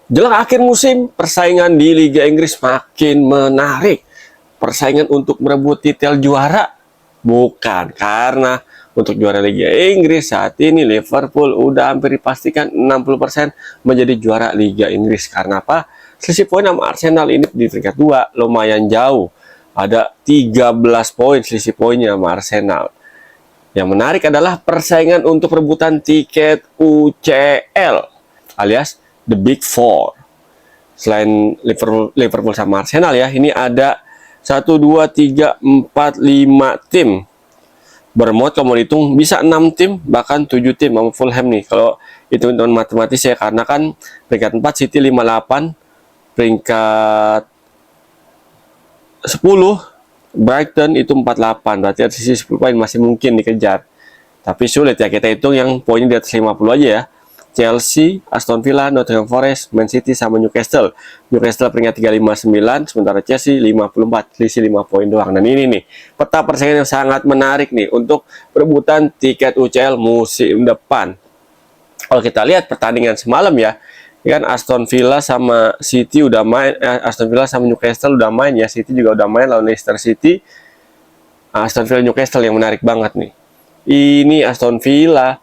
Jelang akhir musim, persaingan di Liga Inggris makin menarik. Persaingan untuk merebut titel juara? Bukan, karena untuk juara Liga Inggris saat ini Liverpool udah hampir dipastikan 60% menjadi juara Liga Inggris. Karena apa? Selisih poin sama Arsenal ini di peringkat 2 lumayan jauh. Ada 13 poin selisih poinnya sama Arsenal. Yang menarik adalah persaingan untuk rebutan tiket UCL alias The Big Four. Selain Liverpool sama Arsenal ya, ini ada 1, 2, 3, 4, 5 tim. Bournemouth kalau mau hitung bisa 6 tim, bahkan 7 tim sama Fulham nih. Kalau hitung-hitungan matematis ya, karena kan peringkat 4 City 58, peringkat 10 Brighton itu 48, berarti ada sisi 10 poin masih mungkin dikejar. Tapi sulit ya, kita hitung yang poinnya di atas 50 aja ya. Chelsea, Aston Villa, Nottingham Forest, Man City sama Newcastle. Newcastle peringkat 359, sementara Chelsea 54, selisih 5 poin doang. Dan ini nih, peta persaingan yang sangat menarik nih untuk perebutan tiket UCL musim depan. Kalau kita lihat pertandingan semalam ya, kan Aston Villa sama City udah main, Aston Villa sama Newcastle udah main ya, City juga udah main lawan Leicester City. Aston Villa Newcastle yang menarik banget nih. Ini Aston Villa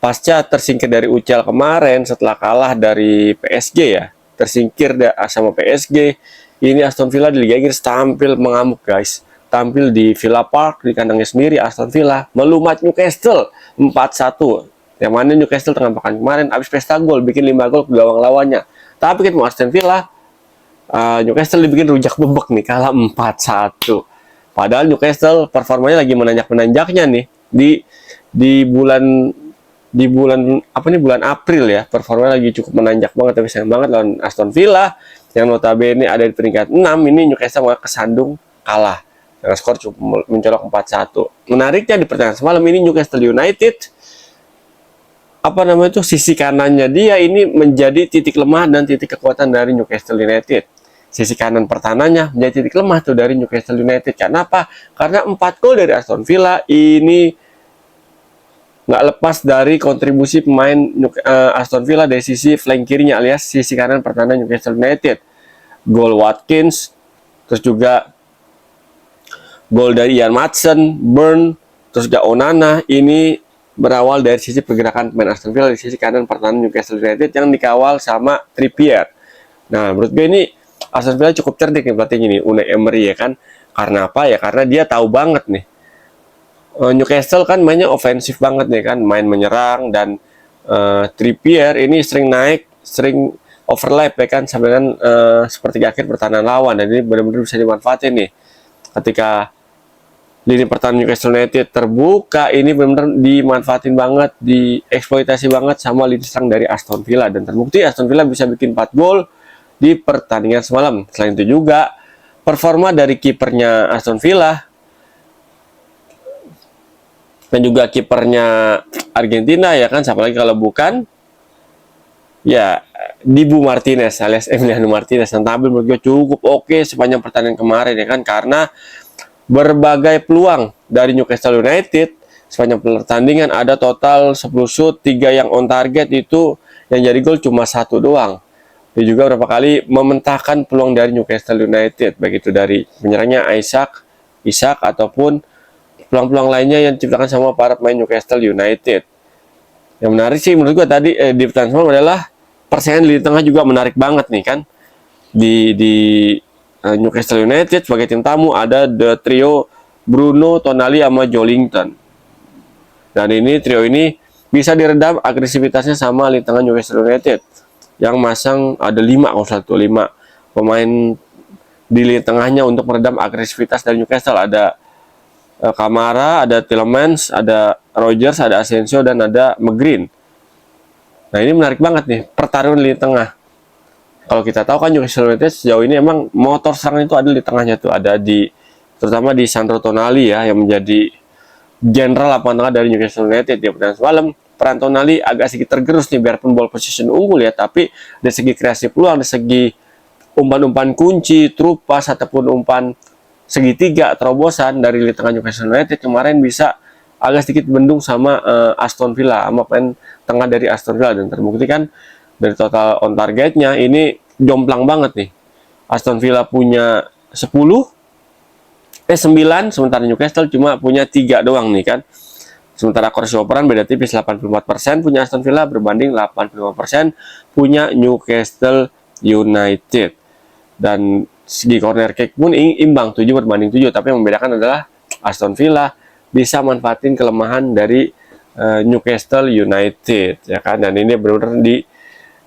pasca tersingkir dari UCL kemarin setelah kalah dari PSG ya, tersingkir sama PSG. Ini Aston Villa di Liga Inggris tampil mengamuk guys, tampil di Villa Park di kandangnya sendiri. Aston Villa melumat Newcastle 4-1. Yang mana Newcastle tengah pekan kemarin habis pesta gol, bikin 5 gol ke gawang lawannya. Tapi ketemu Aston Villa, Newcastle dibikin rujak bebek nih, kalah 4-1. Padahal Newcastle performanya lagi menanjak-menanjaknya nih di bulan apa nih, bulan April ya, performanya lagi cukup menanjak banget. Tapi sayang banget lawan Aston Villa yang notabene ada di peringkat 6, ini Newcastle malah kesandung kalah dengan skor cukup mencolok 4-1. Menariknya di pertandingan semalam ini Newcastle United, sisi kanannya dia ini menjadi titik lemah dan titik kekuatan dari Newcastle United. Sisi kanan pertahanannya menjadi titik lemah tuh dari Newcastle United. Karena apa? Karena 4 gol dari Aston Villa ini nggak lepas dari kontribusi pemain Aston Villa dari sisi flank kirinya alias sisi kanan pertahanan Newcastle United. Gol Watkins, terus juga gol dari Ian Maatsen, Burn, terus juga Onana. Ini berawal dari sisi pergerakan pemain Aston Villa di sisi kanan pertahanan Newcastle United yang dikawal sama Trippier. Nah, menurut gue ini Aston Villa cukup cerdik nih pelatihnya nih, Unai Emery ya kan. Karena apa ya? Karena dia tahu banget nih, Newcastle kan mainnya ofensif banget nih kan, main menyerang, dan Trippier ini sering naik, sering overlap ya kan, sampai dengan seperti akhir pertahanan lawan, dan ini benar-benar bisa dimanfaatin nih. Ketika lini pertahanan Newcastle United terbuka, ini benar-benar dimanfaatin banget, dieksploitasi banget sama lini serang dari Aston Villa, dan terbukti Aston Villa bisa bikin 4 gol di pertandingan semalam. Selain itu juga performa dari kipernya Aston Villa dan juga kipernya Argentina ya kan, siapa lagi kalau bukan ya Dibu Martinez alias Emiliano Martinez, yang tampil menurut gue cukup oke sepanjang pertandingan kemarin ya kan, karena berbagai peluang dari Newcastle United sepanjang pertandingan ada total 10 shoot, 3 yang on target, itu yang jadi gol cuma 1 doang. Dia juga beberapa kali mementahkan peluang dari Newcastle United, baik itu dari penyerangnya Isak ataupun peluang-peluang lainnya yang diciptakan sama para pemain Newcastle United. Yang menarik sih menurut gue tadi di pertandingan semalam adalah persaingan di tengah juga menarik banget nih kan. Di Newcastle United sebagai tim tamu ada the trio Bruno, Tonali sama Joelinton. Dan ini trio ini bisa diredam agresivitasnya sama lini tengah Newcastle United yang masang ada 5 pemain di lini tengahnya untuk meredam agresivitas dari Newcastle. Ada Kamara, ada Tielemans, ada Rodgers, ada Asensio, dan ada McGreen. Nah, ini menarik banget nih pertarungan lini tengah. Kalau kita tahu kan Newcastle United sejauh ini emang motor serang itu ada di tengahnya tuh, ada terutama di Sandro Tonali ya, yang menjadi jenderal lapangan tengah dari Newcastle United. Di pertandingan semalam peran Tonali agak sedikit tergerus nih, biarpun ball position unggul ya, tapi dari segi kreasi peluang, dari segi umpan-umpan kunci, true pass ataupun umpan segitiga terobosan dari lini tengah Newcastle United kemarin bisa agak sedikit bendung sama Aston Villa, sama pemain tengah dari Aston Villa. Dan terbukti kan Dari total on targetnya ini jomplang banget nih. Aston Villa punya 9, sementara Newcastle cuma punya 3 doang nih kan. Sementara kursi operan beda tipis 84% punya Aston Villa berbanding 85% punya Newcastle United. Dan segi corner kick pun imbang 7-7, tapi yang membedakan adalah Aston Villa bisa manfaatin kelemahan dari Newcastle United ya kan. Dan ini benar-benar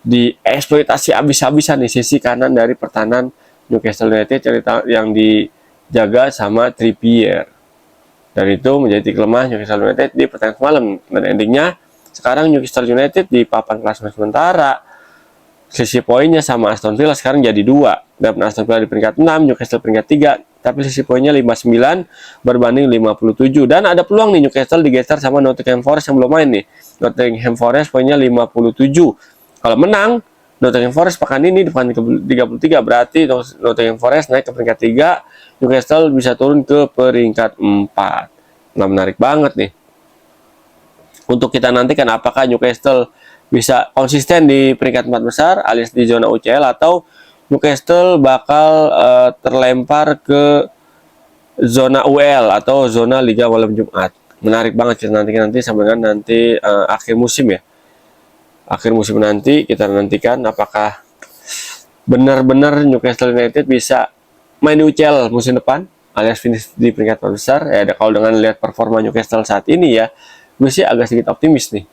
di eksploitasi habis-habisan di sisi kanan dari pertahanan Newcastle United yang dijaga sama Trippier. Dan itu menjadi kelemahan Newcastle United di pertandingan semalam. Dan endingnya sekarang Newcastle United di papan klasemen sementara. Sisi poinnya sama Aston Villa sekarang jadi 2. Dan Aston Villa di peringkat 6, Newcastle peringkat 3. Tapi sisi poinnya 59 berbanding 57. Dan ada peluang nih Newcastle digeser sama Nottingham Forest yang belum main nih. Nottingham Forest poinnya 57. Kalau menang, Nottingham Forest pekan ini di pekan 33, berarti Nottingham Forest naik ke peringkat 3, Newcastle bisa turun ke peringkat 4. Nah, menarik banget nih. Untuk kita nantikan apakah Newcastle bisa konsisten di peringkat 4 besar alias di zona UCL, atau Newcastle bakal terlempar ke zona UEL atau zona Liga Malam Jumat. Menarik banget kita nantikan nanti sampai dengan nanti akhir musim ya. Akhir musim nanti kita nantikan apakah benar-benar Newcastle United bisa main di UCL musim depan alias finish di peringkat 4 besar ya. Kalau dengan lihat performa Newcastle saat ini ya, gue sih agak sedikit optimis nih.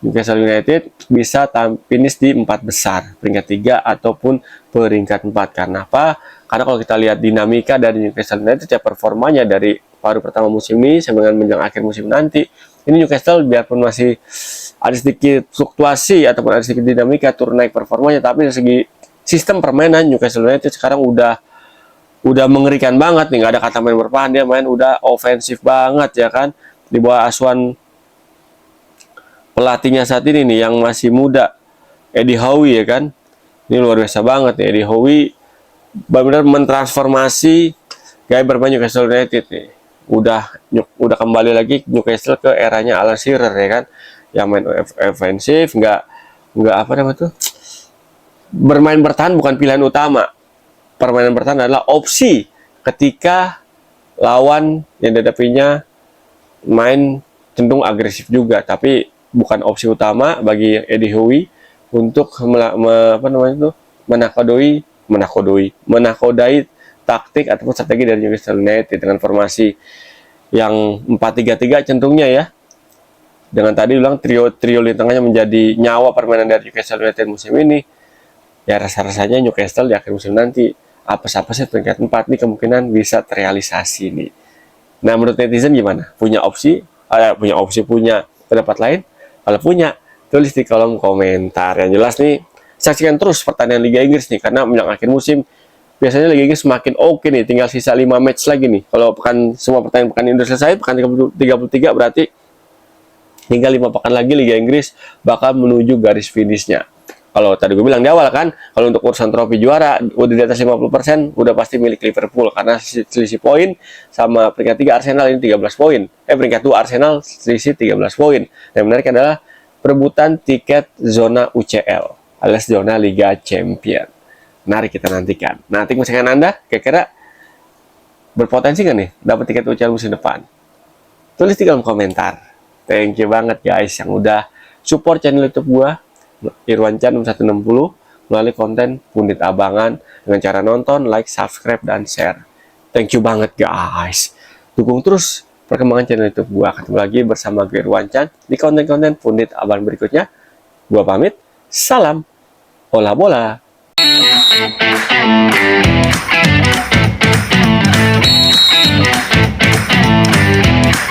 Newcastle United bisa finish di 4 besar, peringkat 3 ataupun peringkat 4. Karena apa? Karena kalau kita lihat dinamika dari Newcastle United ya, performanya dari paruh pertama musim ini sampai dengan menjelang akhir musim nanti, ini Newcastle biarpun masih ada sedikit fluktuasi ataupun ada sedikit dinamika turun naik performanya, tapi dari segi sistem permainan Newcastle United sekarang udah mengerikan banget nih. Nggak ada kata main bertahan, dia main udah ofensif banget ya kan, di bawah asuhan pelatihnya saat ini nih yang masih muda, Eddie Howe ya kan. Ini luar biasa banget nih, Eddie Howe benar-benar mentransformasi gaya bermain Newcastle United nih. Udah kembali lagi Newcastle ke eranya Alan Shearer ya kan, yang main ofensif, nggak apa namanya tuh, bermain bertahan bukan pilihan utama. Permainan bertahan adalah opsi ketika lawan yang dihadapinya main cenderung agresif juga, tapi bukan opsi utama bagi Eddie Howe untuk menakodai taktik ataupun strategi dari Newcastle United dengan formasi yang 4-3-3 cenderungnya ya. Dengan tadi bilang trio di tengahnya menjadi nyawa permainan dari Newcastle United musim ini. Ya rasa-rasanya Newcastle di akhir musim nanti apa-apa sih peringkat 4 nih kemungkinan bisa terrealisasi nih. Nah, menurut netizen gimana? Punya pendapat lain? Kalau punya, tulis di kolom komentar. Yang jelas nih, saksikan terus pertandingan Liga Inggris nih, karena menjelang akhir musim biasanya Liga Inggris semakin oke nih. Tinggal sisa 5 match lagi nih. Kalau semua pertandingan pekan ini udah selesai, pekan 33 berarti tinggal 5 pekan lagi Liga Inggris bakal menuju garis finishnya. Kalau tadi gue bilang di awal kan, kalau untuk urusan trofi juara udah di atas 50% udah pasti milik Liverpool, karena selisih poin sama peringkat 3 Arsenal ini 13 poin. Peringkat 2 Arsenal selisih 13 poin. Yang menarik adalah perebutan tiket zona UCL alias zona Liga Champion. Mari kita nantikan. Nah, tim kesayangan Anda kira-kira berpotensi nggak nih dapat tiket UCL musim depan? Tulis di kolom komentar. Thank you banget guys yang udah support channel YouTube gua Irwanchan 160 melalui konten Pundit Abangan dengan cara nonton, like, subscribe, dan share. Thank you banget guys. Dukung terus perkembangan channel YouTube gua. Ketemu lagi bersama gue Irwanchan di konten-konten Pundit Abangan berikutnya. Gua pamit. Salam. Bola bola.